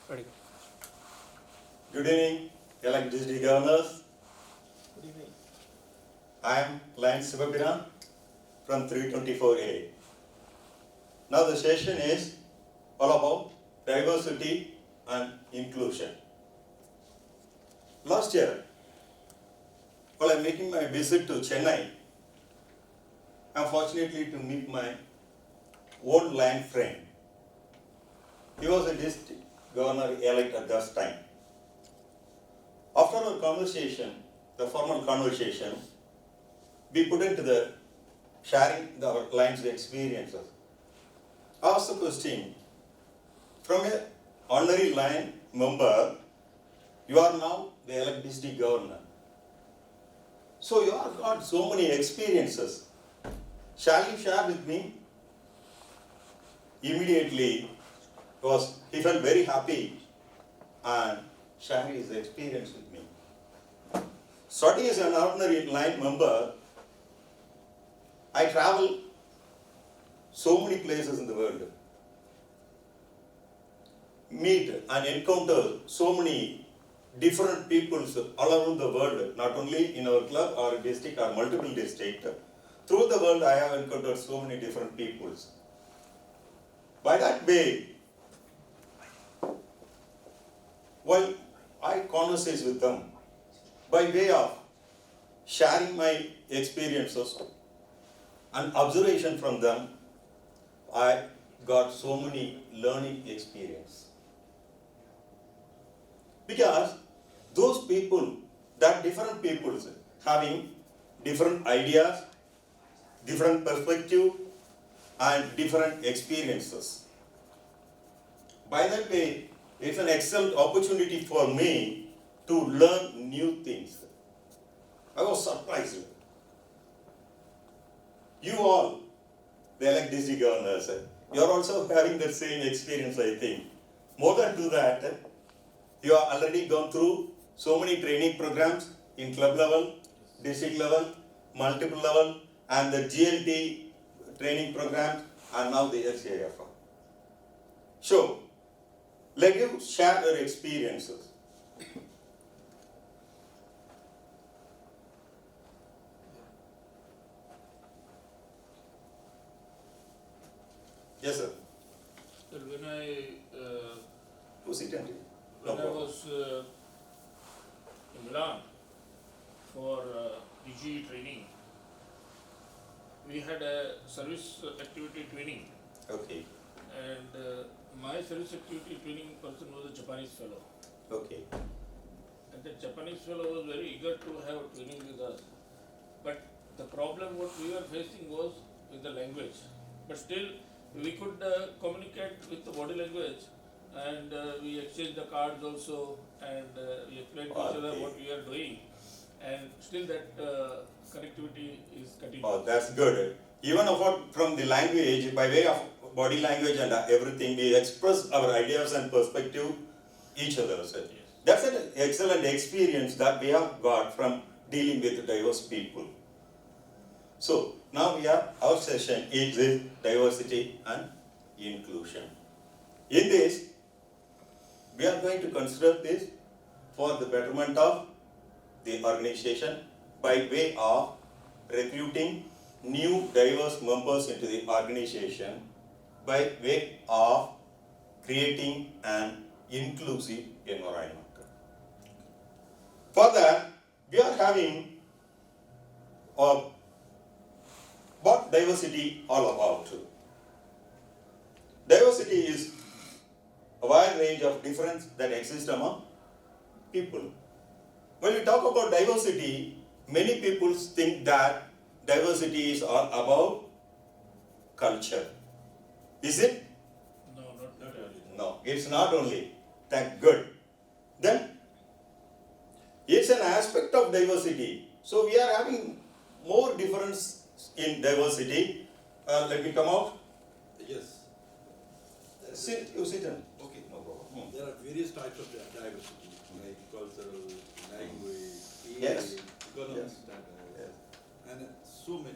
Very Good evening, elect district governors. good evening. I am Subha Graha from 324A. Now the session is all about diversity and inclusion. Last year, while I'm making my visit to Chennai, I'm fortunately to meet my old land friend. He was a district governor elect at that time. After our conversation, the formal conversation, we put into the sharing our clients' experiences. Ask the question, from a honorary line member, you are now the elect district governor. So you have got so many experiences. Shall you share with me? Immediately, he felt very happy and sharing his experience with me. Starting as an ordinary line member, I travel so many places in the world, meet and encounter so many different peoples all around the world, not only in our club or district or multiple districts. Through the world, I have encountered so many different peoples. By that way, while I converse with them, by way of sharing my experiences and observation from them, I got so many learning experience. Because those people, that different peoples having different ideas, different perspective, and different experiences. By that way, it's an excellent opportunity for me to learn new things. I was surprised. You all, the elect district governors, you are also having the same experience, I think. More than to that, you have already gone through so many training programs in club level, district level, multiple level, and the GLT training programs, and now the LCIP. So, let you share your experiences. Yes, sir. Well, Who's it? when I was in Milan for DG training, we had a service activity training, Okay. and my service activity training person was a Japanese fellow. Okay. And the Japanese fellow was very eager to have training with us. But the problem what we were facing was with the language. But still, we could communicate with the body language, and we exchanged the cards also, and we explained to each other what we are doing, and still that connectivity is continuing. Oh, that's good. Even apart from the language, by way of body language and everything, we express our ideas and perspective each other. Sir. Yes. That's an excellent experience that we have got from dealing with diverse people. So, now our session is with diversity and inclusion. In this, we are going to consider this for the betterment of the organization by way of recruiting new diverse members into the organization, by way of creating an inclusive environment. For that, we are having what diversity all about. Diversity is a wide range of difference that exists among people. When we talk about diversity, many people think that diversity is all about culture. Is it? No, not really. No, it's not only that good. Then, it's an aspect of diversity. So we are having more difference in diversity. Let me come out. Yes. You sit in. Okay. No problem. There are various types of diversity, like cultural, language, Yes. economic Yes. status, Yes. and so many.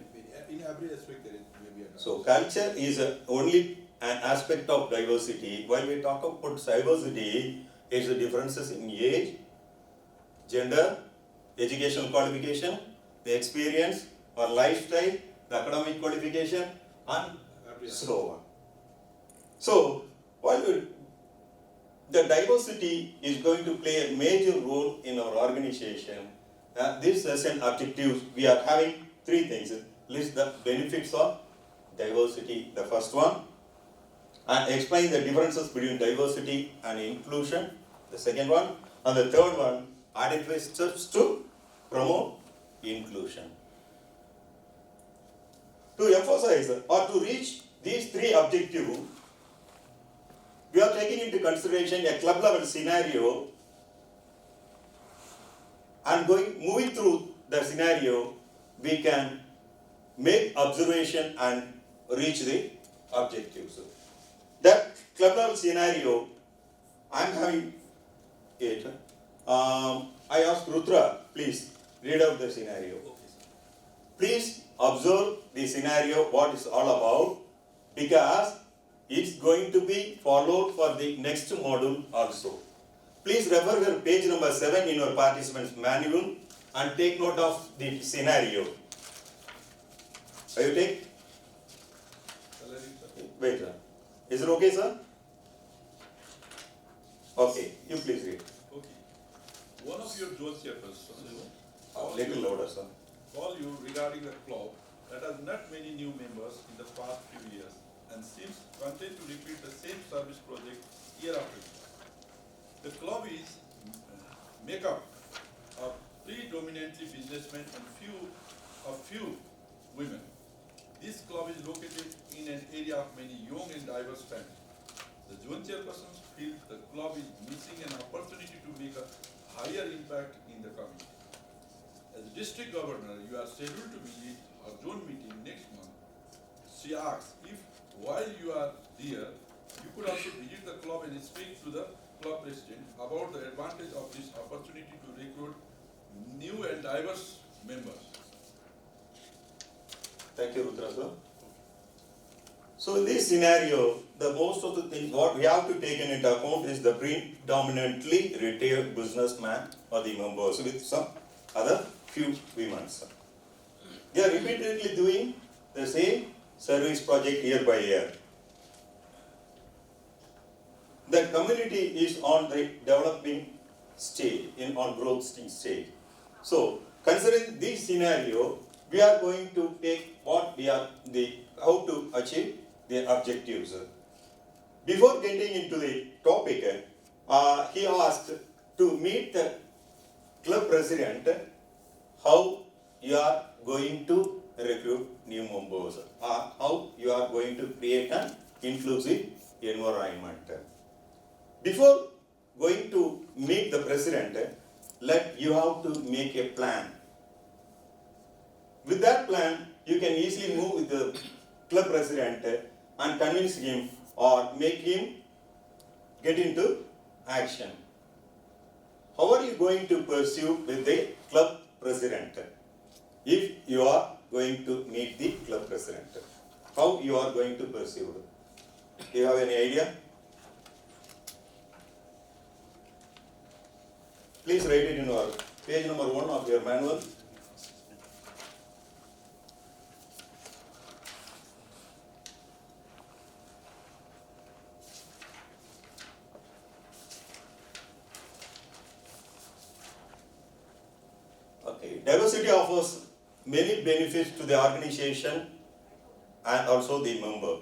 In every aspect there is maybe a So culture is only an aspect of diversity. While we talk about diversity, it's the differences in age, gender, educational qualification, the experience or lifestyle, the academic qualification, and so on. So, while the diversity is going to play a major role in our organization, this session objectives, we are having three things. List the benefits of diversity, the first one, and explain the differences between diversity and inclusion, the second one, and the third one, identify steps to promote inclusion. To emphasize or to reach these three objectives, we are taking into consideration a club level scenario and moving through the scenario, we can make observation and reach the objectives. That club level scenario, I am having it. I ask Rudra, please read out the scenario. Please observe the scenario, what it's all about, because it's going to be followed for the next module also. Please refer to page number 7 in your participants manual and take note of the scenario. Are you take? Wait, sir. Is it okay, sir? Okay, you please read. Okay. One of your zone chairpersons Little louder, sir. call you regarding a club that has not many new members in the past few years and seems content to repeat the same service project year after year. The club is made up of predominantly businessmen and few women. This club is located in an area of many young and diverse families. The zone chairpersons feel the club is missing an opportunity to make a higher impact in the community. As district governor, you are scheduled to visit our zone meeting next month. She asks if, while you are there, you could also visit the club and speak to the club president about the advantage of this opportunity to recruit new and diverse members. Thank you, Rudra, sir. So in this scenario, the most of the things what we have to take into account is the predominantly retired businessman or the members with some other few women. They are repeatedly doing the same service project year by year. The community is on the developing stage, on growth stage. So considering this scenario, we are going to take what we are how to achieve the objectives. Before getting into the topic, he asked to meet the club president how you are going to recruit new members, how you are going to create an inclusive environment. Before going to meet the president, you have to make a plan. With that plan, you can easily move with the club president and convince him or make him get into action. How are you going to pursue with the club president? If you are going to meet the club president, how you are going to pursue? Do you have any idea? Please write it in your page number 1 of your manual. Okay, diversity offers many benefits to the organization and also the member.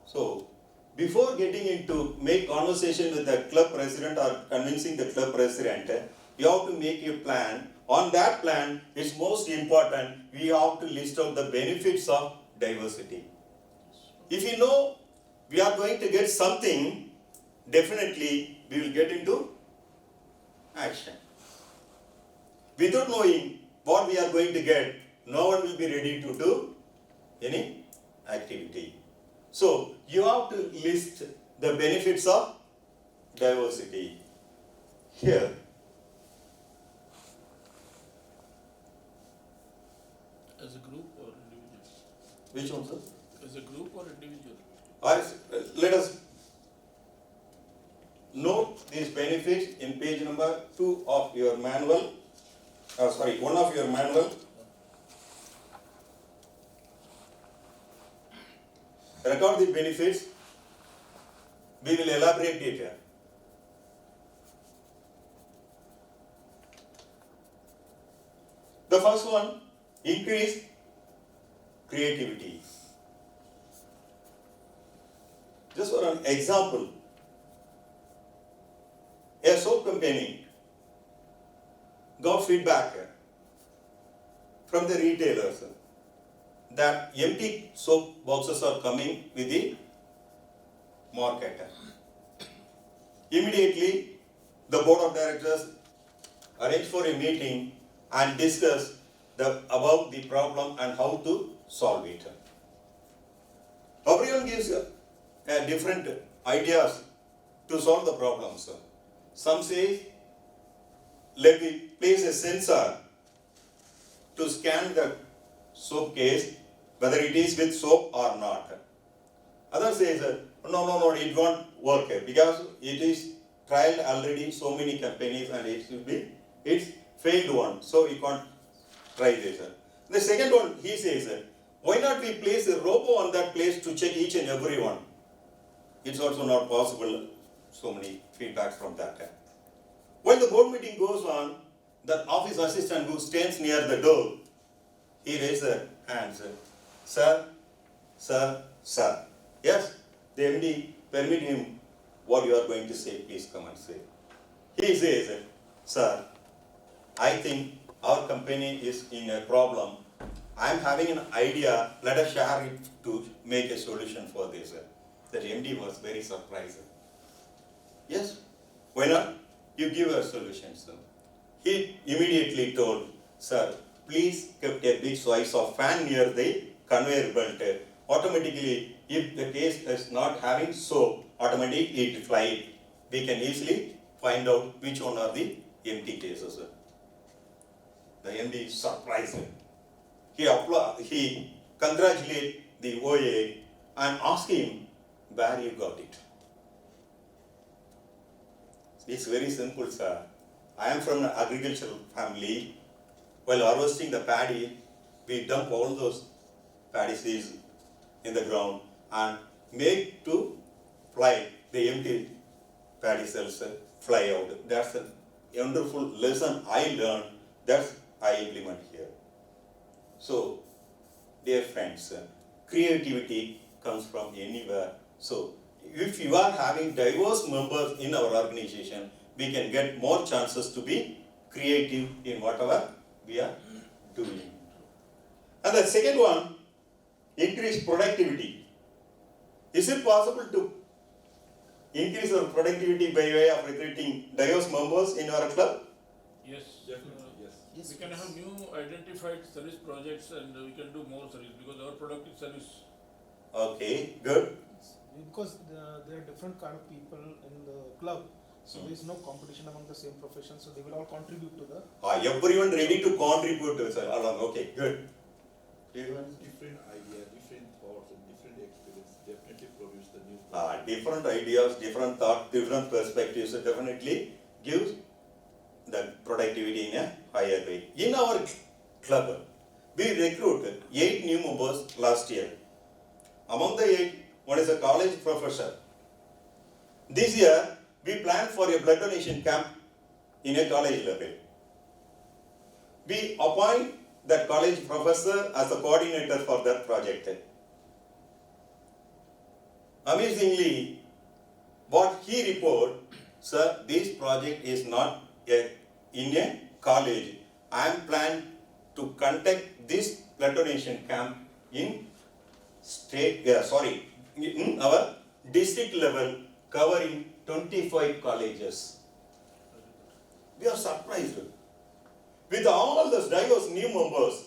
So, before getting into make conversation with the club president or convincing the club president, you have to make a plan. On that plan, it's most important, we have to list out the benefits of diversity. If you know we are going to get something, definitely we will get into action. Without knowing what we are going to get, no one will be ready to do any activity. So, you have to list the benefits of diversity. Here, As a group or individual? which one, sir? As a group or individual? Let us note these benefits in page number 2 of your manual. 1 of your manual. Record the benefits. We will elaborate it here. The first one, increase creativity. Just for an example, a soap company got feedback from the retailers that empty soap boxes are coming with the market. Immediately, the board of directors arranged for a meeting and discussed about the problem and how to solve it. Everyone gives different ideas to solve the problems. Some say, let me place a sensor to scan the soap case, whether it is with soap or not. Others say, no, it won't work because it is trialed already so many companies and it's failed one, so we can't try this. The second one, he says, why not we place a robo on that place to check each and every one? It's also not possible. So many feedbacks from that. While the board meeting goes on, the office assistant who stands near the door, he raises her hands. Sir. Yes, the MD, permit him what you are going to say, please come and say. He says, sir, I think our company is in a problem. I am having an idea, let us share it to make a solution for this. The MD was very surprised. Yes, why not? You give a solution, sir. He immediately told, sir, please keep a big size of fan near the conveyor belt. Automatically, if the case is not having soap, automatically it flies. We can easily find out which one are the empty cases. The MD is surprised. He congratulated the OA and asked him where you got it. It's very simple, sir. I am from an agricultural family. While harvesting the paddy, we dump all those paddy seeds in the ground and make to fly the empty paddy cells fly out. That's a wonderful lesson I learned. That's I implement here. So, dear friends, creativity comes from anywhere. So, if you are having diverse members in our organization, we can get more chances to be creative in whatever we are doing. And the second one, increase productivity. Is it possible to increase our productivity by way of recruiting diverse members in our club? Yes. Definitely, yes. We can have new identified service projects and we can do more service because our product is service. Okay, good. Because there are different kind of people in the club, so there is no competition among the same profession, so they will all contribute to the. Everyone ready to contribute to it along. Okay, good. Different ideas, different thoughts, and different experience definitely produce the new. Different ideas, different thoughts, different perspectives definitely gives the productivity in a higher way. In our club, we recruited 8 new members last year. Among the 8, one is a college professor. This year, we planned for a blood donation camp in a college level. We appoint that college professor as a coordinator for that project. Amazingly, what he reported, sir, this project is not in a college. I am planned to conduct this blood donation camp in in our district level, covering 25 colleges. We are surprised. With all those diverse new members,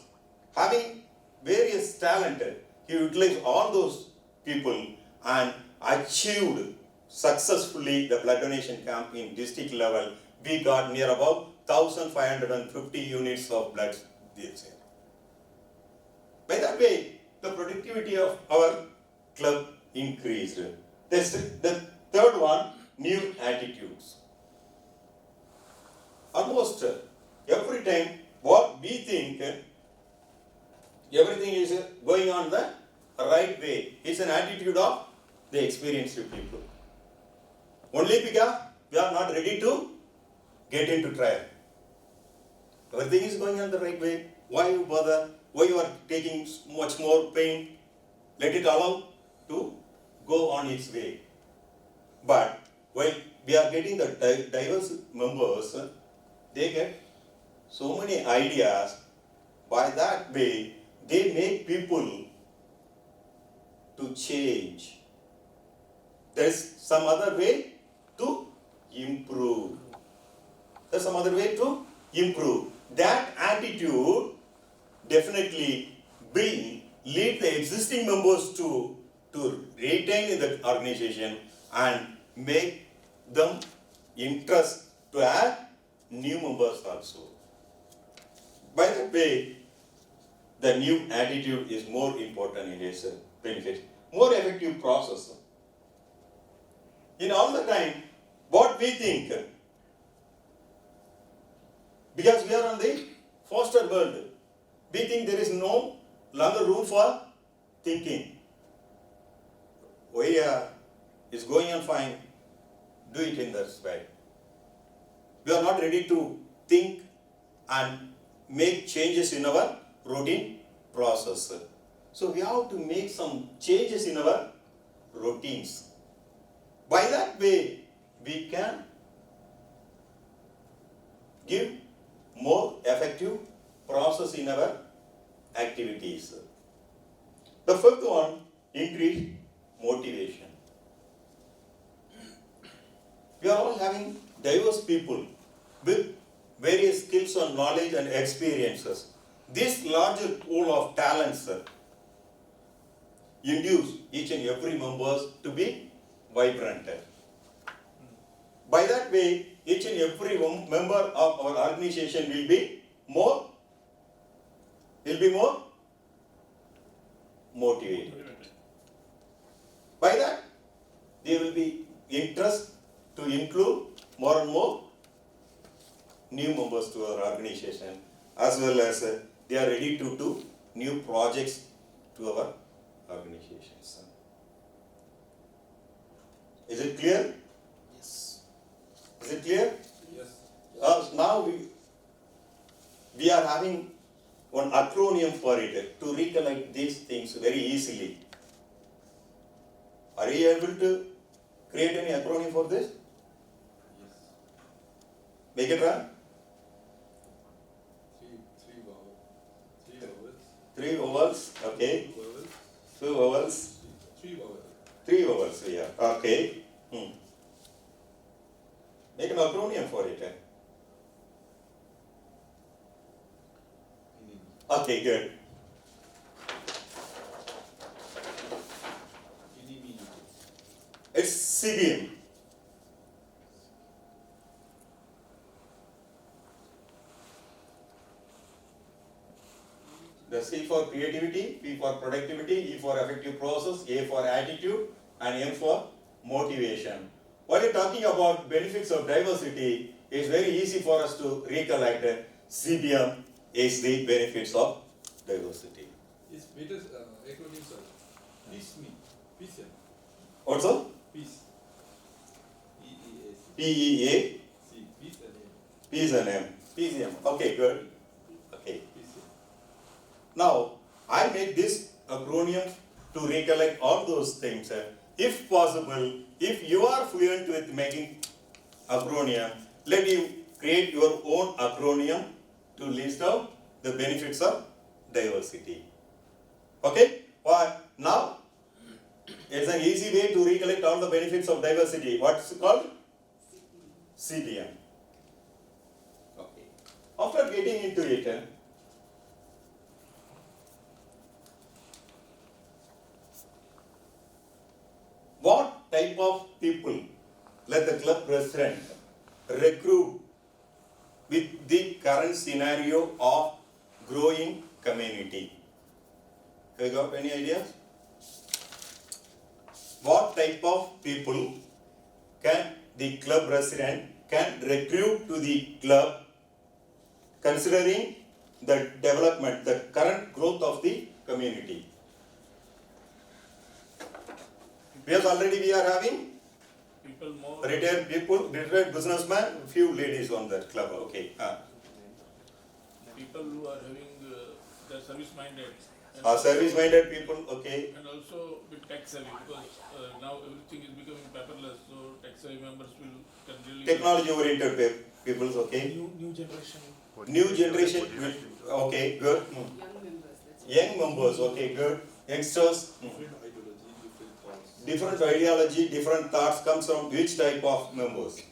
having various talent, he utilized all those people and achieved successfully the blood donation camp in district level. We got near about 1,550 units of blood this year. By that way, the productivity of our club increased. The third one, new attitudes. Almost every time what we think everything is going on the right way. It's an attitude of the experienced people. Only because we are not ready to get into trial. Everything is going on the right way. Why you bother? Why you are taking much more pain? Let it allow to go on its way. But while we are getting the diverse members, they get so many ideas. By that way, they make people to change. There is some other way to improve. There's some other way to improve. That attitude definitely will lead the existing members to retain in the organization and make them interest to add new members also. By that way, the new attitude is more important in its benefit. More effective process. In all the time, what we think, because we are on the foster world, we think there is no longer room for thinking. It's going on fine, do it in that way. We are not ready to think and make changes in our routine process. So we have to make some changes in our routines. By that way, we can give more effective process in our activities. The fifth one, increase motivation. We are all having diverse people with various skills and knowledge and experiences. This larger pool of talents induce each and every member to be vibrant. By that way, each and every member of our organization will be more motivated. By that, there will be interest to include more and more new members to our organization, as well as they are ready to do new projects to our organizations. Is it clear? Yes. Is it clear? Yes. Now we are having one acronym for it to recollect these things very easily. Are you able to create any acronym for this? Yes. Make it run. Three vowels. Three vowels, okay. Two vowels. 2 vowels. Three vowels. 3 vowels, yeah. Okay. Make an acronym for it. Okay, good. It's CBM. The C for creativity, P for productivity, E for effective process, A for attitude, and M for motivation. While you're talking about benefits of diversity, it's very easy for us to recollect CBM is the benefits of diversity. It's better acronym, sir. Peace me. Peace. Also, Peace. Peace. PEA, C. Peace and M. P's and M. PCM. Okay, good. Okay. Peace. Now, I make this acronym to recollect all those things. If possible, if you are fluent with making acronym, let you create your own acronym to list out the benefits of diversity. Okay? Now, it's an easy way to recollect all the benefits of diversity. What's it called? CBM. Okay. After getting into it, what type of people let the club president recruit with the current scenario of growing community? Have you got any ideas? type of people can the club president can recruit to the club considering the development, the current growth of the community. Because already we are having People more. retired people, retired businessmen, few ladies on that club. Okay. People who are having their service minded. Service-minded people. Okay. And also with tax savvy, because now everything is becoming paperless, so tax savvy members can really. Technology-oriented people. Okay. New generation. New generation. Okay. Good. Young members, that's it. Young members. Okay. Good. Youngsters. Different ideology, different thoughts. Different ideology, different thoughts comes from which type of members?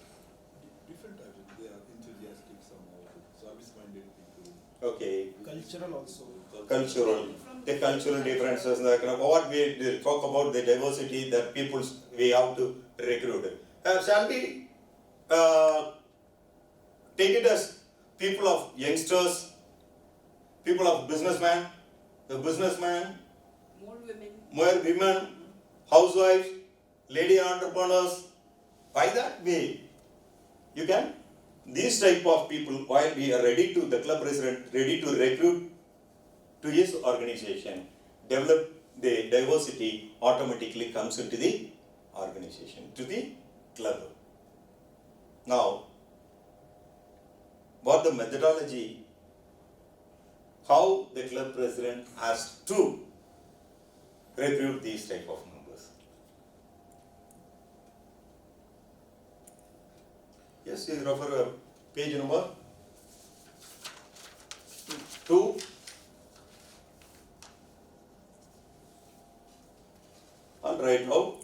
Different ideology, they are enthusiastic somehow, service-minded people. Okay. Cultural also. Cultural. The cultural differences, what we talk about the diversity that people's we have to recruit. Shall we take it as people of youngsters, people of businessmen, the businessman, More women. more women, housewives, lady entrepreneurs. By that way, you can, these type of people, while we are ready to, the club president, ready to recruit to his organization, develop the diversity automatically comes into the organization, to the club. Now, what the methodology, how the club president has to recruit these type of members. Yes, you refer page number 2. All right, now,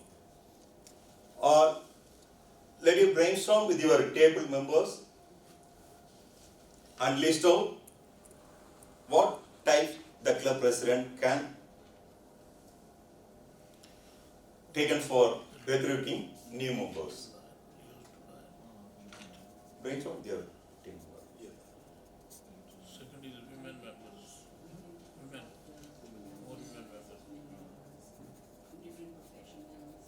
let you brainstorm with your table members and list out what type the club president can taken for recruiting new members. Brainstorm with your team. Second is women members. Women. More women members. Different professionals.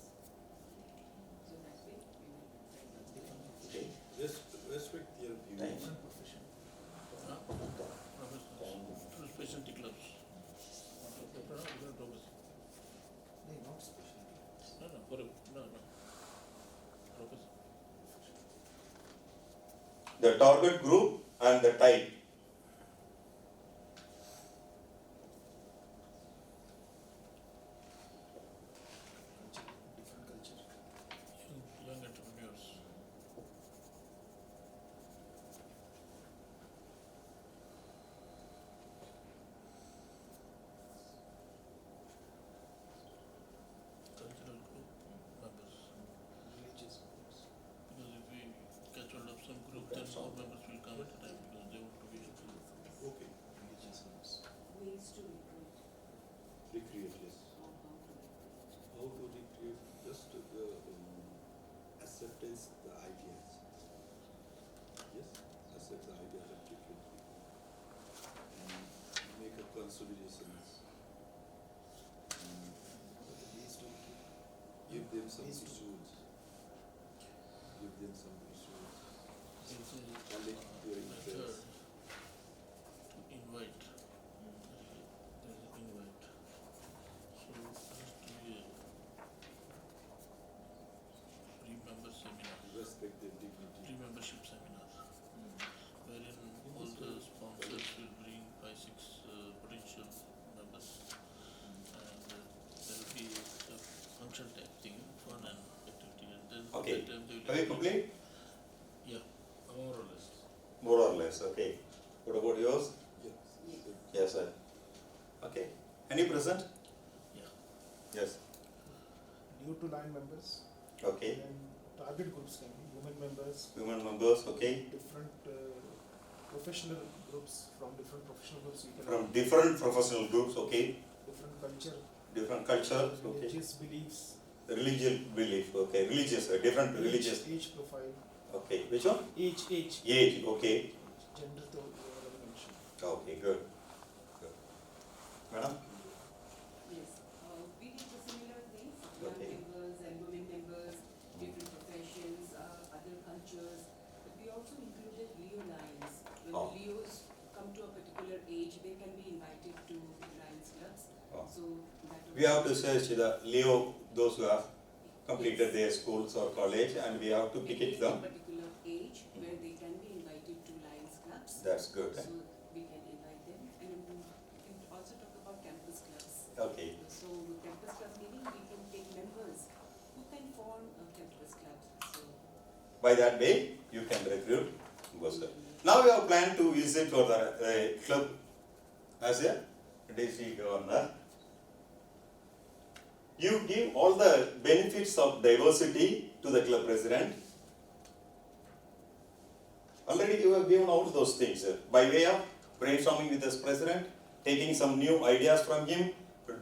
So that way, Okay. Respect their views. Thanks. Different profession. Huh? Professionals. Through specialty clubs. They not special. No. Professional. The target group and the type. Different culture. Young entrepreneurs. Cultural group members. Religious groups. Because if we catch hold of some group, then more members will come at a time because they want to be helpful. Okay, Religious groups. ways to recruit, recreate, yes. or how to recruit. How to recreate, just acceptance the ideas. Yes, accept the ideas of different people. And make a consolidations. And Ways to give them some Ways to- issues. Give them some issues. This is Collect their method interests. to invite. There is an invite. So it has to be a pre-member seminar, Respect their dignity. pre-membership seminar, wherein all the sponsors will bring 5-6 potential members, and there will be a function type thing, fun and activity, and then Okay. that time they will. Have you complete? Yeah, more or less. More or less, okay. What about yours? Yes. Yes, sir. Okay. Any present? Yeah. Yes. New to line members. Okay. And target groups can be women members, Women members, okay. different professional groups from different professional groups. You can From have different professional groups, okay. different culture, Different culture, okay. religious beliefs, Religious belief, okay. Religious, different religious, age profile, okay. Which one? age, Age, okay. gender to mentioned. Okay, good. Good. Madam? Yes, we did the similar things, young Okay. members and women We have to search the Leo, those who have completed their schools or college, and we have to pick it There is them. a particular age where they can be invited to Lions clubs. That's good. So we can invite them, and we can also talk about campus clubs. Okay. So with campus club meeting, we can take members who can form a campus club. So By that way, you can recruit members. Now we have planned to visit for the club as a district governor. You give all the benefits of diversity to the club president. Already you have given all those things by way of brainstorming with the president, taking some new ideas from him,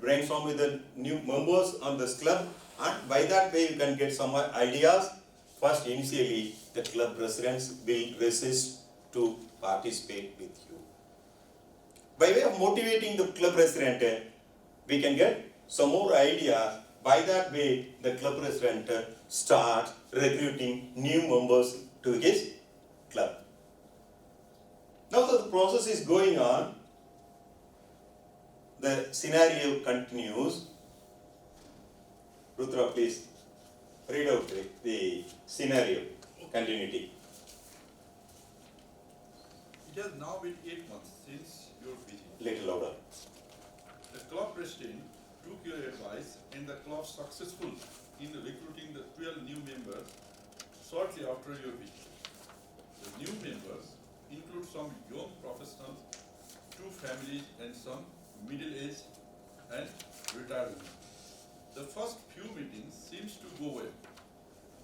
brainstorm with the new members on this club, and by that way you can get some ideas. First, initially, the club presidents will resist to participate with you. By way of motivating the club president, we can get some more ideas. By that way, the club president starts recruiting new members to his club. Now that the process is going on, the scenario continues. Rudra, please read out the scenario continuity. It has now been 8 months since your visit. Little louder. The club president took your advice and the club successful in recruiting the 12 new members shortly after your visit. The new members include some young professionals, 2 families and some middle-aged and retired women. The first few meetings seems to go well.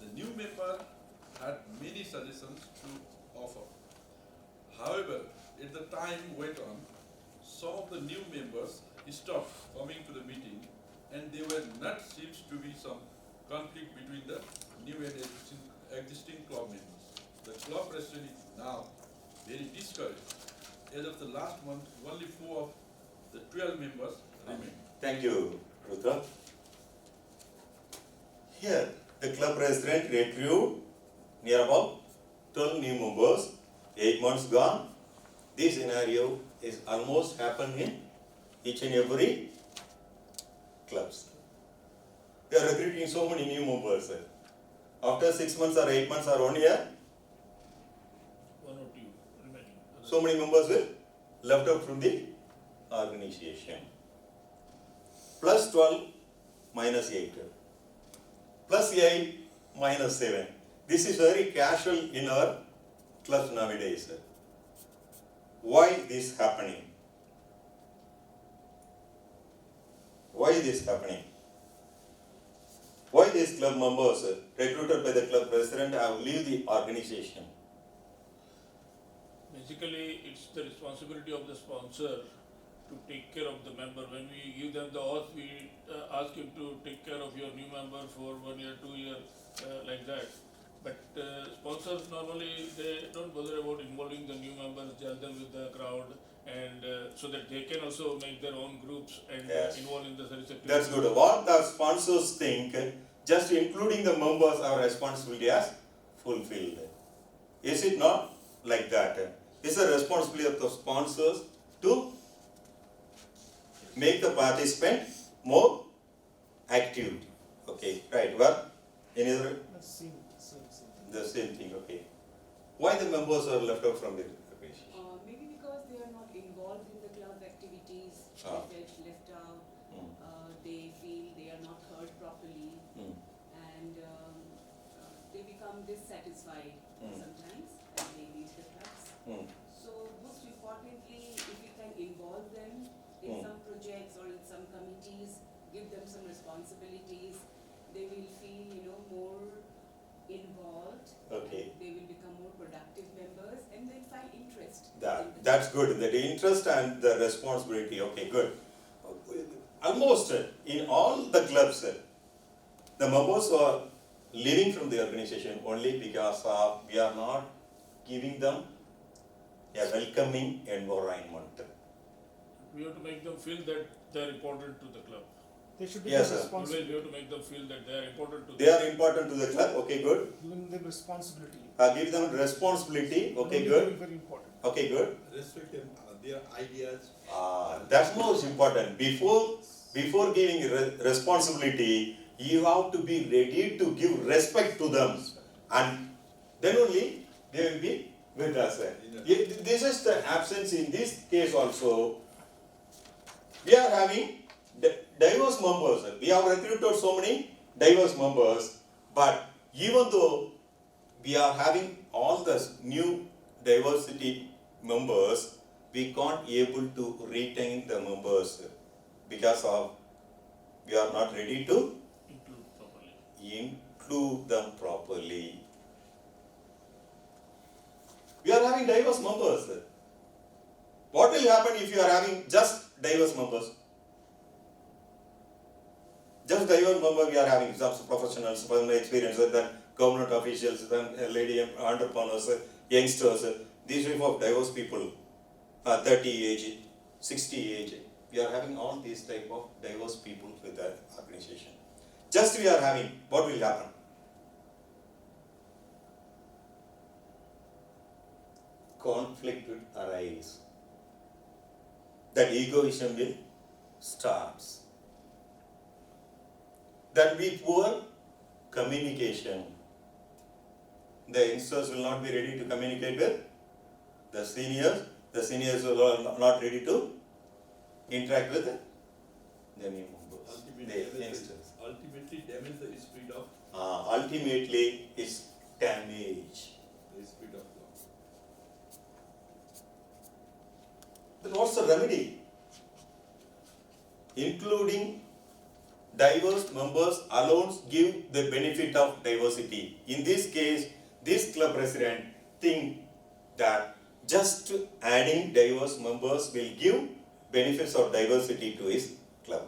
The new member had many suggestions to offer. However, as the time went on, some of the new members stopped coming to the meeting, and there were not seems to be some conflict between the new and existing club members. The club president is now very discouraged. As of the last month, only 4 of the 12 members remain. Thank you, Rudra. Here, the club president recruited near about 12 new members, 8 months gone. This scenario is almost happened in each and every clubs. They are recruiting so many new members. After 6 months or 8 months or 1 year, 1 or 2 remaining. so many members will left out from the organization. Plus 12 minus 8. Plus 8 minus 7. This is very casual in our clubs nowadays. Why this happening? Why this happening? Why these club members recruited by the club president have leave the organization? Basically, it's the responsibility of the sponsor to take care of the member. When we give them the oath, we ask him to take care of your new member for 1 year, 2 years, like that. But sponsors normally, they don't bother about involving the new members, gel them with the crowd, and so that they can also make their own groups and Yes. involve in the service activity. That's good. What the sponsors think, just including the members, our responsibility as fulfilled. Is it not like that? It's a responsibility of the sponsors to make the participant more active. Okay, right. Well, any other? Same. The same thing. Okay. Why the members are left out from the organization? maybe because they are not involved in the club activities, Ah. they get left out, Hmm. they feel they are not heard properly, Hmm. and they become dissatisfied Hmm. sometimes and they leave the clubs. Hmm. So most importantly, if we can involve them in Hmm. some projects or in some committees, give them some responsibilities, they will feel, more involved. Okay. And they will become more productive members and they'll find interest. in the That's good. The interest and the responsibility. Okay, good. Almost in all the clubs, the members are leaving from the organization only because of we are not giving them a welcoming environment. We have to make them feel that they are important to the club. They should be Yes, sir. Always responsible, we have to make them feel that they are important to They are important to the club. Okay, good. giving them responsibility. Give them responsibility. Okay, Very, good. very important. Okay, good. Respect them, their ideas. That's most important. Before Before giving responsibility, you have to be ready to give respect to them, and then only they will be with us. This is the absence in this case also. We are having diverse members. We have recruited so many diverse members, but even though we are having all the new diversity members, we can't able to retain the members because of we are not ready to include them properly. We are having diverse members. What will happen if you are having just diverse members? Just diverse members we are having, some professionals, some experience, then government officials, then lady entrepreneurs, youngsters, these type of diverse people, 30 age, 60 age. We are having all these type of diverse people with the organization. Just we are having, what will happen? Conflict will arise. That egoism will start. That will be poor communication. The youngsters will not be ready to communicate with the seniors will not ready to interact with the new members, the youngsters. Ultimately damage the spirit of Ultimately, it's damage. the spirit of law. Then what's the remedy? Including diverse members alone give the benefit of diversity. In this case, this club president think that just adding diverse members will give benefits of diversity to his club.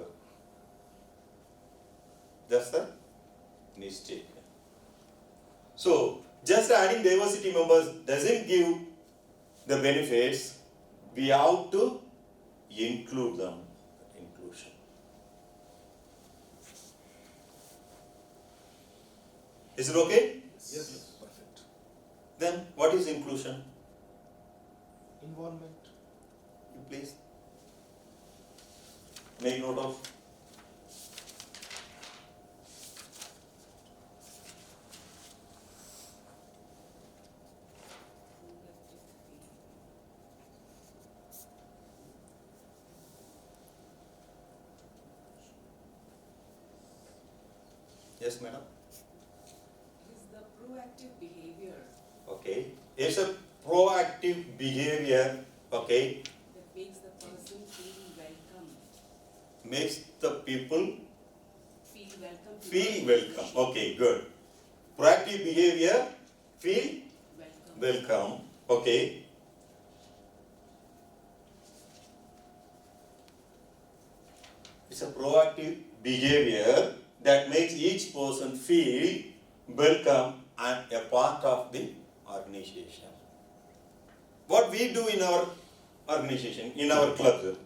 That's the mistake. So, just adding diversity members doesn't give the benefits. We have to include them. Inclusion. Is it okay? Yes. Perfect. Then what is inclusion? Involvement. You please make note of. Yes, madam. Is the proactive behavior Okay. It's a proactive behavior. Okay. that makes the person feel welcome. Makes the people Feel welcome. to feel the welcome. leadership. Okay, good. Proactive behavior, feel Welcome. welcome. Okay. It's a proactive behavior that makes each person feel welcome and a part of the organization. What we do in our organization, in our clubs,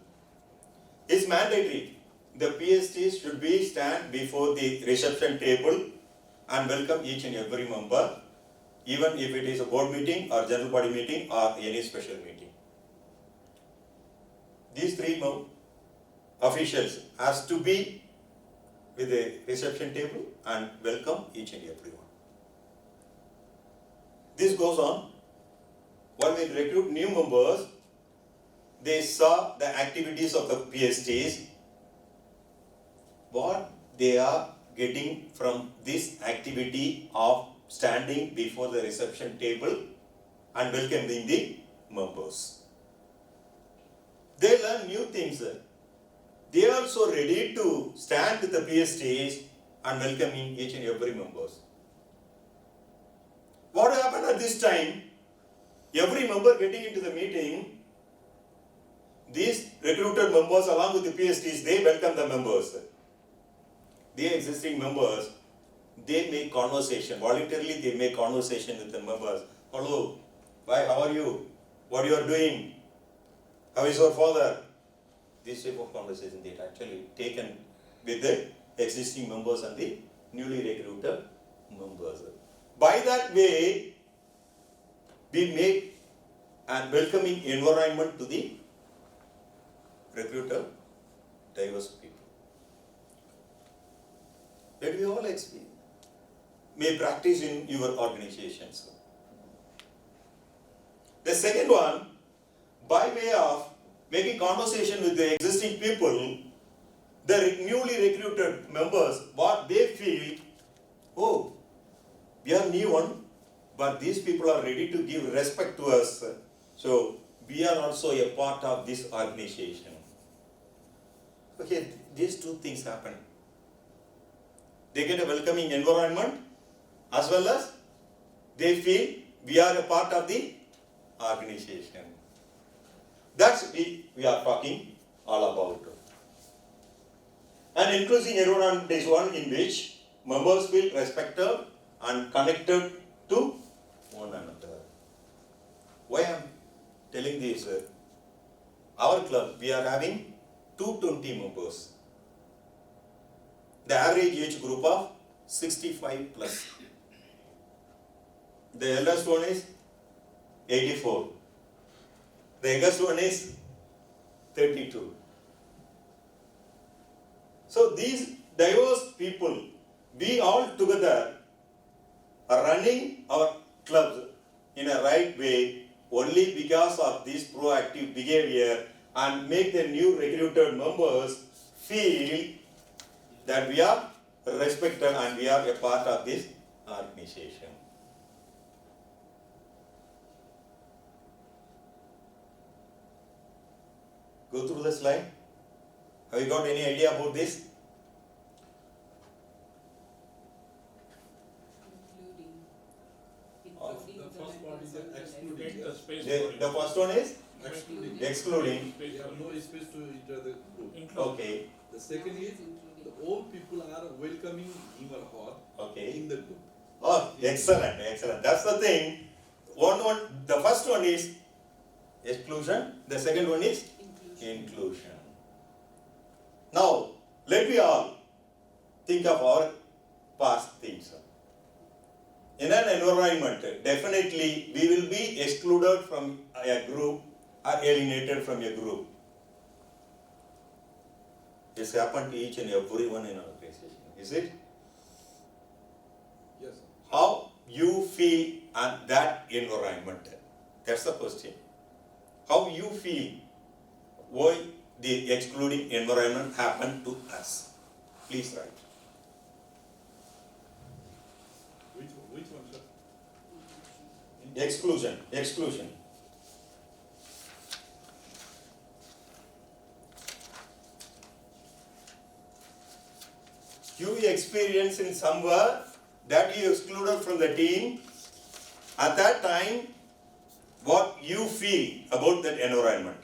is mandatory. The PSTs should be stand before the reception table and welcome each and every member, even if it is a board meeting or general body meeting or any special meeting. These three officials has to be with the reception table and welcome each and everyone. This goes on. When we recruit new members, they saw the activities of the PSTs, what they are getting from this activity of standing before the reception table and welcoming the members. They learn new things. They are also ready to stand with the PSTs and welcoming each and every members. What happened at this time? Every member getting into the meeting, these recruited members along with the PSTs, they welcome the members. The existing members, they make conversation. Voluntarily, they make conversation with the members. Hello, why? How are you? What you are doing? How is your father? This type of conversation they actually taken with the existing members and the newly recruited members. By that way, we make an welcoming environment to the recruiter diverse people. that we all may practice in your organizations. The second one, by way of making conversation with the existing people, the newly recruited members, what they feel, oh, we are new one, but these people are ready to give respect to us. So we are also a part of this organization. Okay, these two things happen. They get a welcoming environment as well as they feel we are a part of the organization. That's we are talking all about. An inclusive environment is one in which members feel respected and connected to one another. Why I am telling this? Our club, we are having 220 members. The average age group of 65 plus. The eldest one is 84. The youngest one is 32. So these diverse people, we all together are running our clubs in a right way only because of this proactive behavior and make the new recruited members feel that we are respected and we are a part of this organization. Go through the slide. Have you got any idea about this? Including The first part is members of excluding. Make the space The for it. first one is Excluding. excluding. We have no space to enter the group. Include. Okay, The second is, the old people are welcoming him or her okay. in the group. Oh, excellent, excellent. That's the thing. The first one is exclusion. The second one is inclusion. Now, let me all think of our past things. In an environment, definitely we will be excluded from a group or alienated from a group. This happened to each and every one in our organization, is it? Yes, sir. How you feel on that environment? That's the question. How you feel why the excluding environment happened to us? Please write. Which one, sir? Exclusion, exclusion. You experience in somewhere that you excluded from the team. At that time, what you feel about that environment?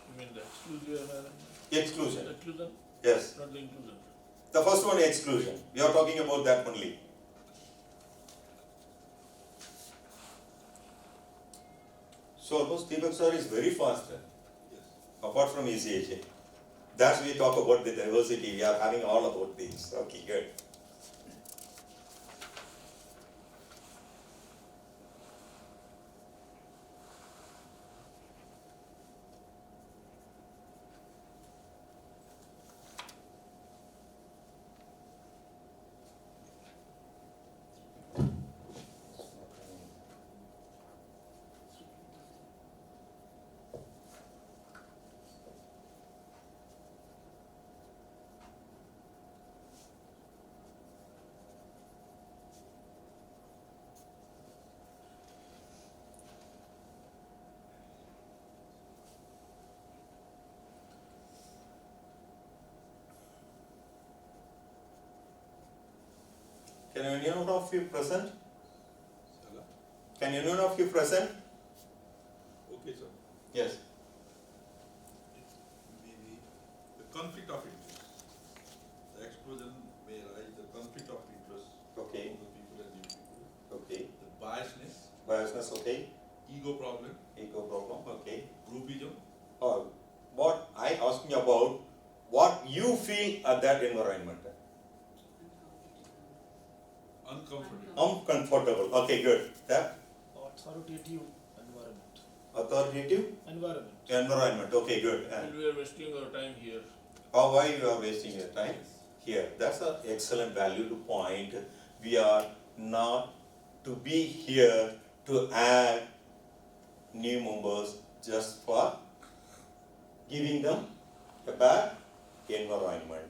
You mean the exclusion? Exclusion. Exclusion, Yes. not the inclusion. The first one, exclusion. We are talking about that only. So, suppose Deepak sir is very fast, Yes. apart from ECHA. That's we talk about the diversity. We are having all about these. Okay, good. Can anyone of you present? Salah? Can anyone of you present? Okay, sir. Yes. Maybe the conflict of interest. The exclusion may arise, the conflict of interest Okay. of the people and new people. Okay. The biasness, Biasness, okay. ego problem, Ego problem, okay. groupism, Or what I asking about, what you feel at that environment? uncomfortable. Uncomfortable, okay, good. That Authoritative environment. authoritative Environment. environment, okay, good. And we are wasting our time here. or why you are wasting your time here? That's an excellent value to point. We are not to be here to add new members just for giving them a bad environment.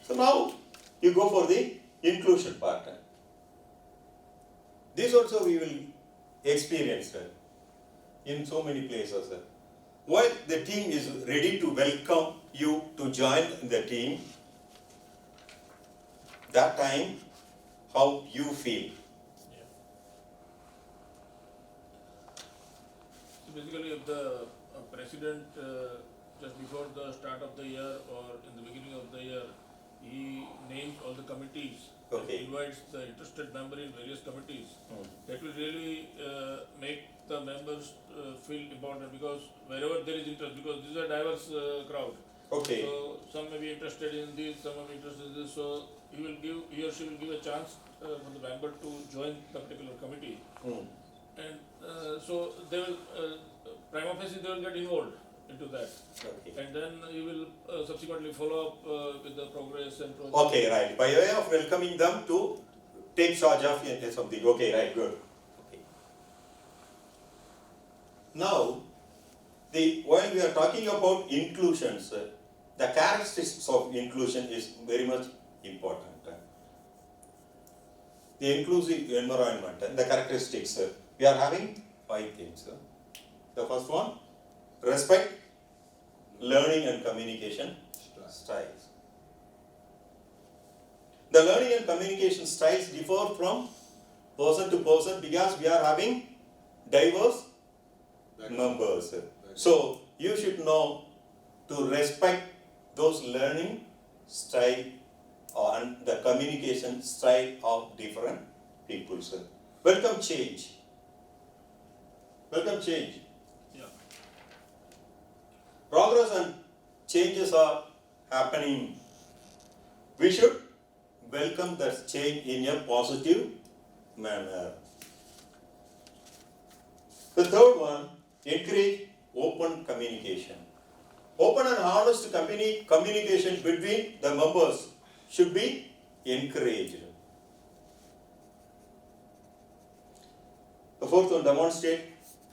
So now you go for the inclusion part. This also we will experience in so many places. While the team is ready to welcome you to join the team, that time how you feel. So basically, if the president just before the start of the year or in the beginning of the year, he names all the committees, Okay. and invites the interested member in various committees, that will really make the members feel important, because wherever there is interest, because this is a diverse crowd. Okay. So some may be interested in this, some may be interested in this, so he or she will give a chance for the member to join the particular committee. And so they will, prima facie they will get involved into that. Okay. And then you will subsequently follow up with the progress and progress. Okay, right. By way of welcoming them to take charge of something. Okay, right, good. Okay. Now, while we are talking about inclusions, the characteristics of inclusion is very much important. The inclusive environment, the characteristics, we are having 5 things. The first one, respect, learning and communication styles. The learning and communication styles differ from person to person because we are having diverse members. So you should know to respect those learning style and the communication style of different people. Welcome change. Welcome change. Yeah. Progress and changes are happening. We should welcome that change in a positive manner. The third one, encourage open communication. Open and honest communication between the members should be encouraged. The fourth one, demonstrate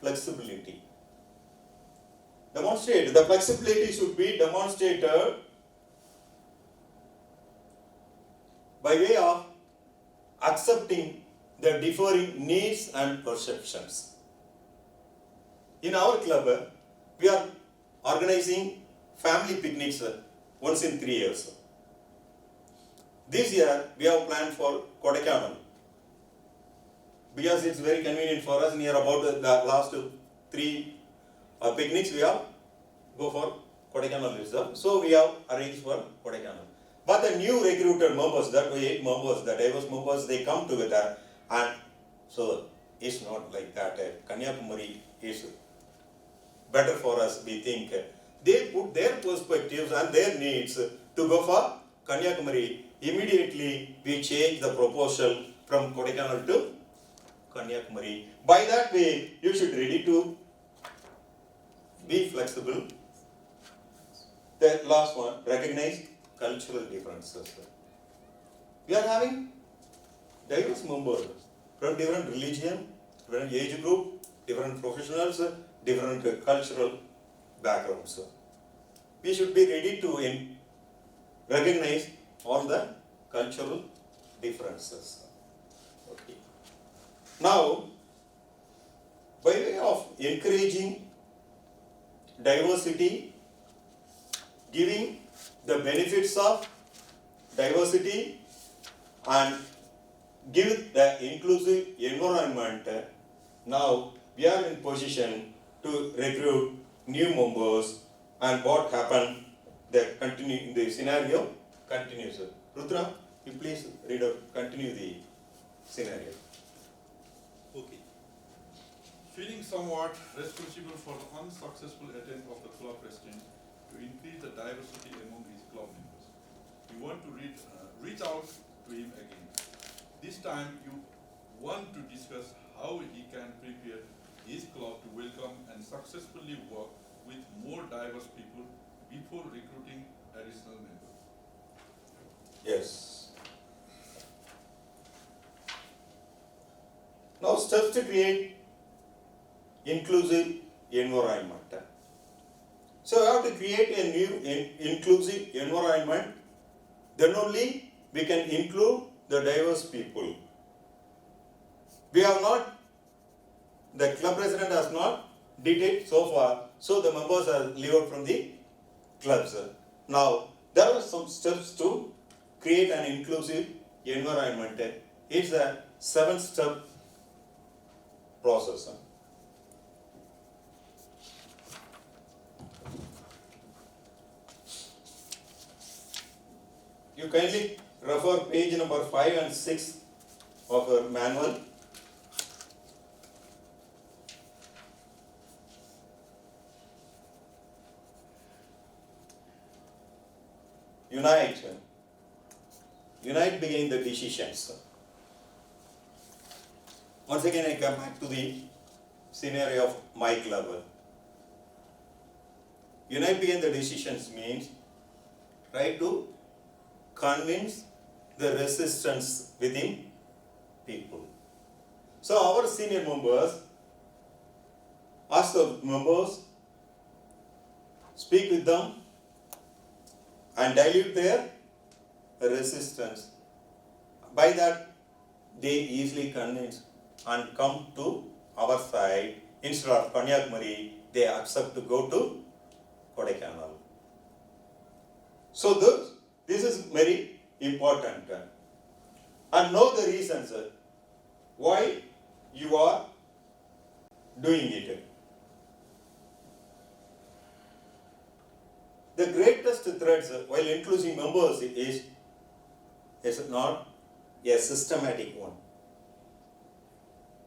flexibility. The flexibility should be demonstrated by way of accepting the differing needs and perceptions. In our club, we are organizing family picnics once in 3 years. This year, we have planned for Kodaikanal because it's very convenient for us. Near about the last 3 picnics, we have go for Kodaikanal itself. So we have arranged for Kodaikanal. But the new recruited members, that were 8 members, the diverse members, they come together, and so it's not like that. Kanyakumari is better for us, we think. They put their perspectives and their needs to go for Kanyakumari. Immediately we change the proposal from Kodaikanal to Kanyakumari. By that way, you should be ready to be flexible. The last one, recognize cultural differences. We are having diverse members from different religion, different age group, different professionals, different cultural backgrounds. We should be ready to recognize all the cultural differences. Okay. Now, by way of encouraging diversity, giving the benefits of diversity and give the inclusive environment, now we are in position to recruit new members, and what happened, the scenario continues. Rudra, you please continue the scenario. Okay. Feeling somewhat responsible for the unsuccessful attempt of the club president to increase the diversity among his club members, you want to reach out to him again. This time you want to discuss how he can prepare his club to welcome and successfully work with more diverse people before recruiting additional members. Yes. Now steps to create inclusive environment. So we have to create a new inclusive environment, then only we can include the diverse people. We have not, the club president has not did it so far, so the members are leave out from the clubs. Now, there are some steps to create an inclusive environment. It's a 7-step process. You kindly refer page number 5 and 6 of your manual. Unite. Unite begin the decisions. Once again, I come back to the scenario of my club. Unite begin the decisions means try to convince the resistance within people. So our senior members ask the members, speak with them and dilute their resistance. By that, they easily convince and come to our side. Instead of Kanyakumari, they accept to go to Kodaikanal. So this is very important. And know the reasons why you are doing it. The greatest threats while including members is not a systematic one.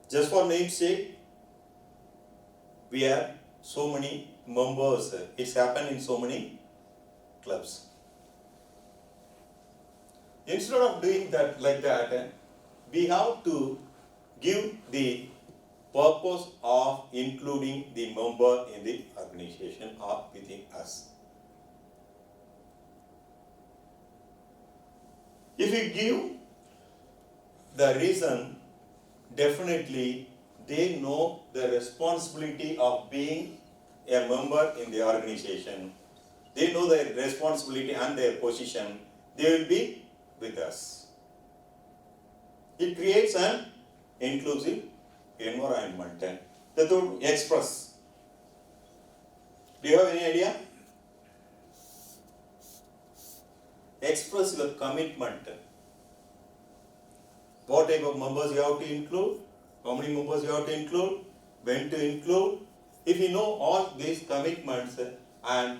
Just for namesake, we have so many members. It's happened in so many clubs. Instead of doing that like that, we have to give the purpose of including the member in the organization or within us. If we give the reason, definitely they know the responsibility of being a member in the organization. They know their responsibility and their position. They will be with us. It creates an inclusive environment. The third, express. Do you have any idea? Express your commitment. What type of members you have to include, how many members you have to include, when to include. If you know all these commitments, and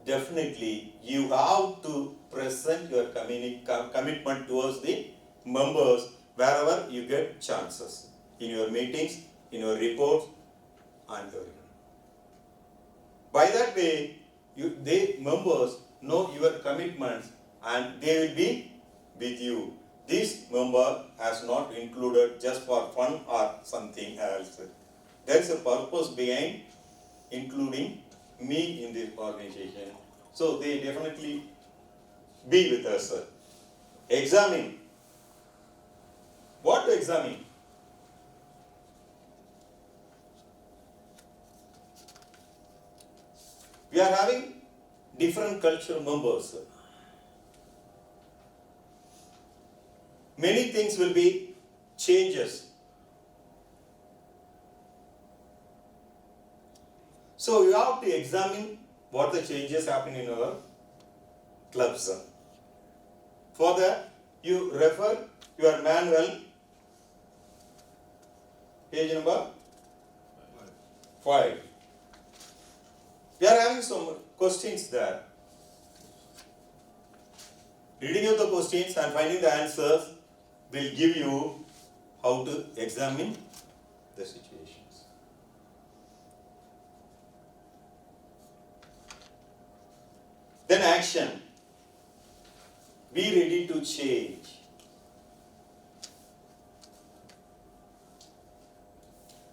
definitely you have to present your commitment towards the members wherever you get chances, in your meetings, in your reports, and everything. By that way, members know your commitments and they will be with you. This member has not included just for fun or something else. There is a purpose behind including me in this organization. So they definitely be with us. Examine. What to examine? We are having different cultural members. Many things will be changes. So you have to examine what the changes happen in our clubs. For that, you refer your manual, page number 5. We are having some questions there. Reading out the questions and finding the answers will give you how to examine the situations. Then action. Be ready to change.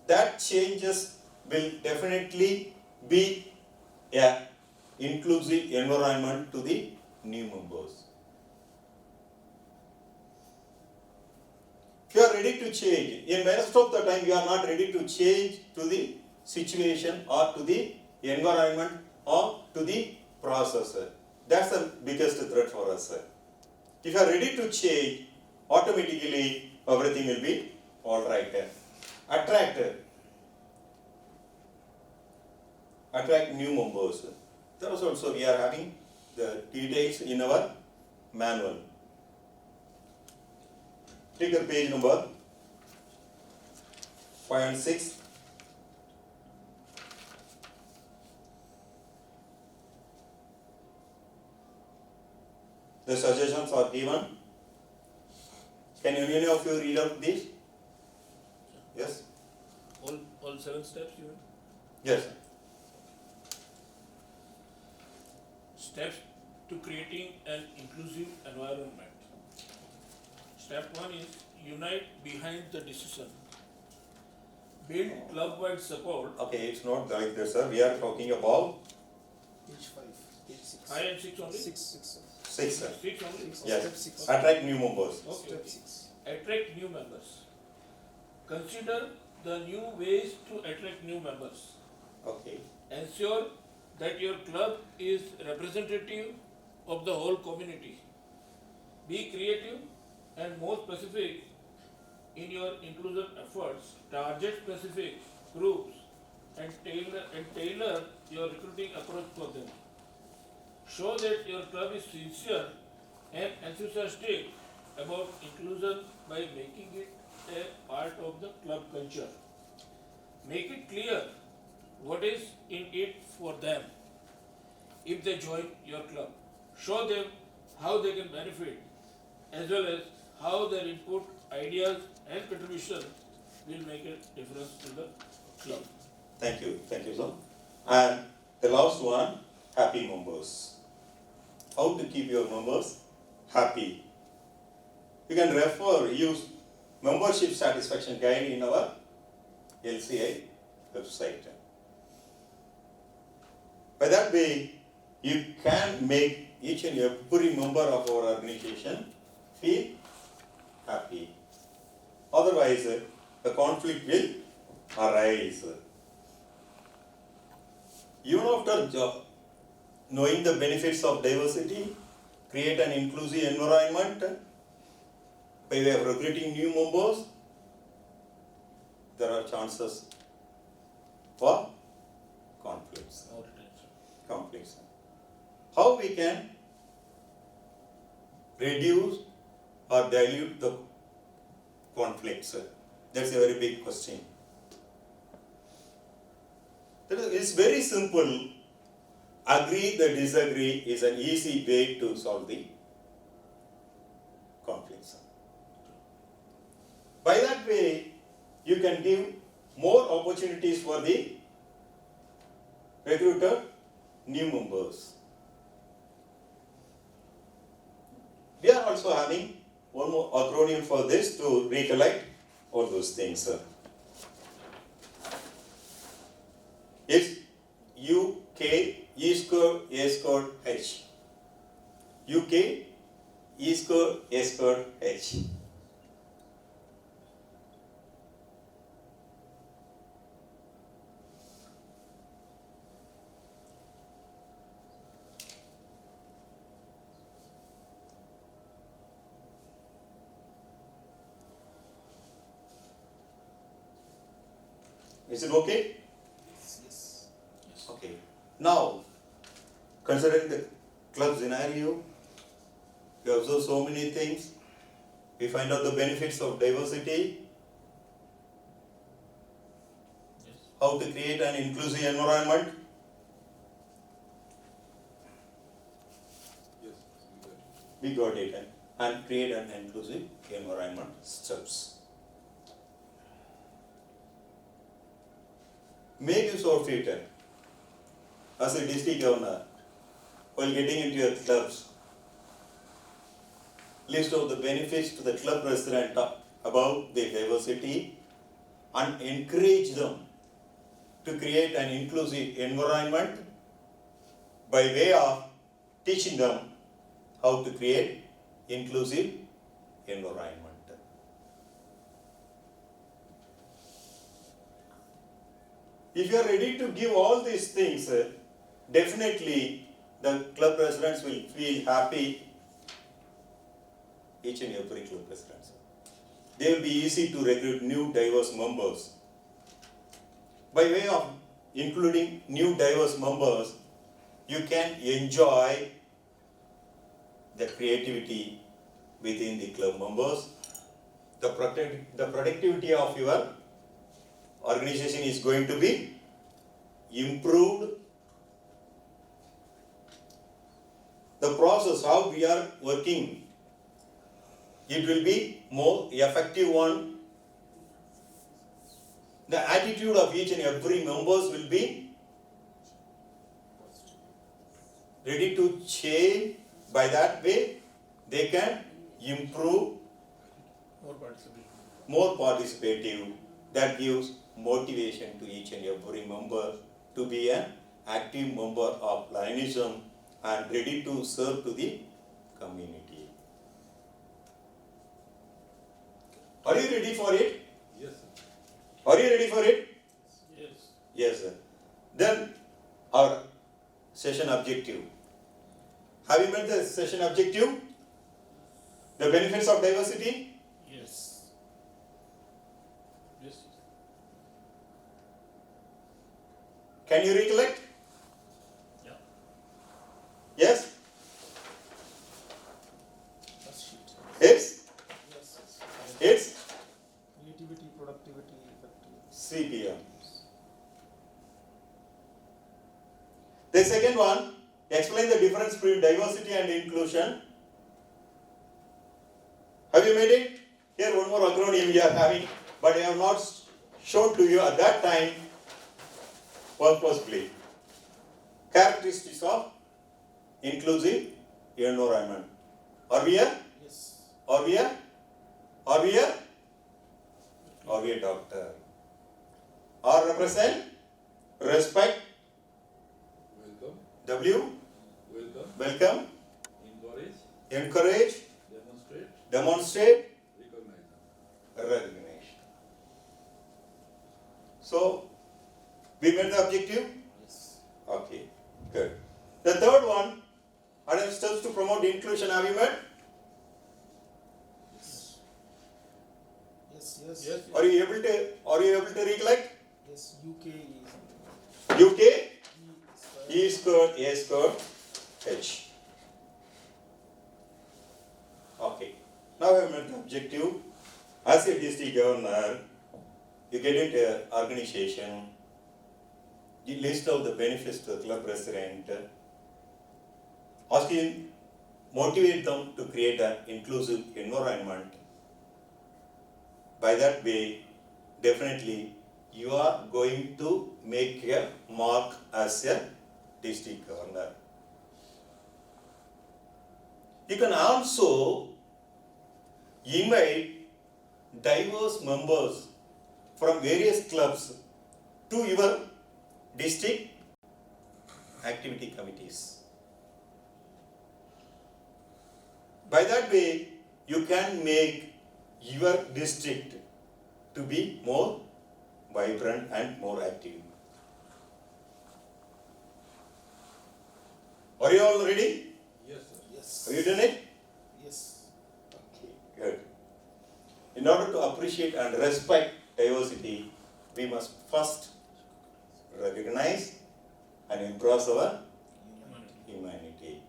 That changes will definitely be a inclusive environment to the new members. If you are ready to change, in most of the time you are not ready to change to the situation or to the environment or to the process. That's the biggest threat for us. If you are ready to change, automatically everything will be alright. Attract new members. That was also we are having the details in our manual. Take your page number 5 and 6. The suggestions are given. Can any of you read out this? Yes? All 7 steps you mean? Yes. Steps to creating an inclusive environment. Step 1 is unite behind the decision. Build club-wide support. Okay, it's not like this, sir. We are talking about Page 5, page 6. 5 and 6 only? 6, 6, 6, sir. 6 only? Yes. Step 6. Attract new members. Okay, Step okay. 6. Attract new members. Consider the new ways to attract new members. Okay. Ensure that your club is representative of the whole community. Be creative and more specific in your inclusion efforts. Target specific groups and tailor your recruiting approach for them. Show that your club is sincere and enthusiastic about inclusion by making it a part of the club culture. Make it clear what is in it for them if they join your club. Show them how they can benefit as well as how their input, ideas and contribution will make a difference to the club. Thank you, sir. And the last one, happy members. How to keep your members happy? You can use membership satisfaction guide in our LCI website. By that way, you can make each and every member of our organization feel happy. Otherwise, the conflict will arise. Even after knowing the benefits of diversity, create an inclusive environment by way of recruiting new members, there are chances for conflicts. How we can reduce or dilute the conflicts? That's a very big question. It's very simple. Agree the disagree is an easy way to solve the conflicts. By that way, you can give more opportunities for the recruited new members. We are also having one more acronym for this to recollect all those things. It's UK E squared A squared H. UK E squared A squared H. Is it okay? Yes. Okay. Now, considering the club scenario, we observe so many things. We find out the benefits of diversity, Yes. how to create an inclusive environment. Yes, We got it. And create an inclusive environment steps. Make use of it. As a district governor, while getting into your clubs, list out the benefits to the club president about the diversity and encourage them to create an inclusive environment by way of teaching them how to create inclusive environment. If you are ready to give all these things, definitely the club presidents will feel happy, each and every club presidents. They will be easy to recruit new diverse members. By way of including new diverse members, you can enjoy the creativity within the club members. The productivity of your organization is going to be improved. The process, how we are working, it will be more effective one. The attitude of each and every members will be ready to change. By that way, they can improve, more participative. That gives motivation to each and every member to be an active member of Lionism and ready to serve to the community. Are you ready for it? Yes, sir. Are you ready for it? Yes. Yes, sir. Then our session objective. Have you met the session objective? The benefits of diversity? Yes. Yes. Can you recollect? Yeah. Yes? First sheet. It's? Yes, yes. It's Creativity, productivity, effectiveness. CPM. The second one, explain the difference between diversity and inclusion. Have you made it? Here one more acronym we are having, but I have not shown to you at that time purposefully. Characteristics of inclusive environment. Are we here? Yes. Are we here? Are we here? Are we a doctor? R represent respect. Welcome, W welcome, welcome, encourage, encourage, demonstrate, demonstrate, recognize. recognition. So we met the objective? Yes. Okay, good. The third one, other steps to promote inclusion, have you met? Yes. Yes, yes. Yes. Are you able to recollect? Yes, UK is UK, E E squared, A squared, H. Okay. Now I have met the objective. As a district governor, you get into an organization, you list out the benefits to the club president, asking, motivate them to create an inclusive environment. By that way, definitely you are going to make a mark as a district governor. You can also invite diverse members from various clubs to your district activity committees. By that way, you can make your district to be more vibrant and more active. Are you all ready? Yes, sir. Yes. Have you done it? Yes. Okay, good. In order to appreciate and respect diversity, we must first recognize and embrace our humanity.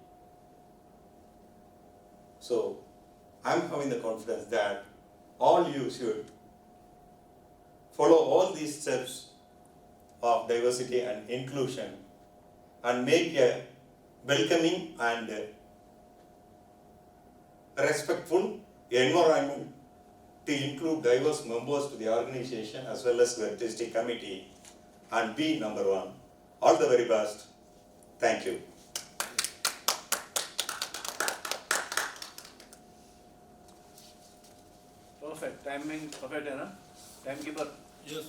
So, I am having the confidence that all you should follow all these steps of diversity and inclusion and make a welcoming and respectful environment to include diverse members to the organization as well as the district committee and be number one. All the very best. Thank you. Perfect. Timing perfect, है ना? Timekeeper. Yes.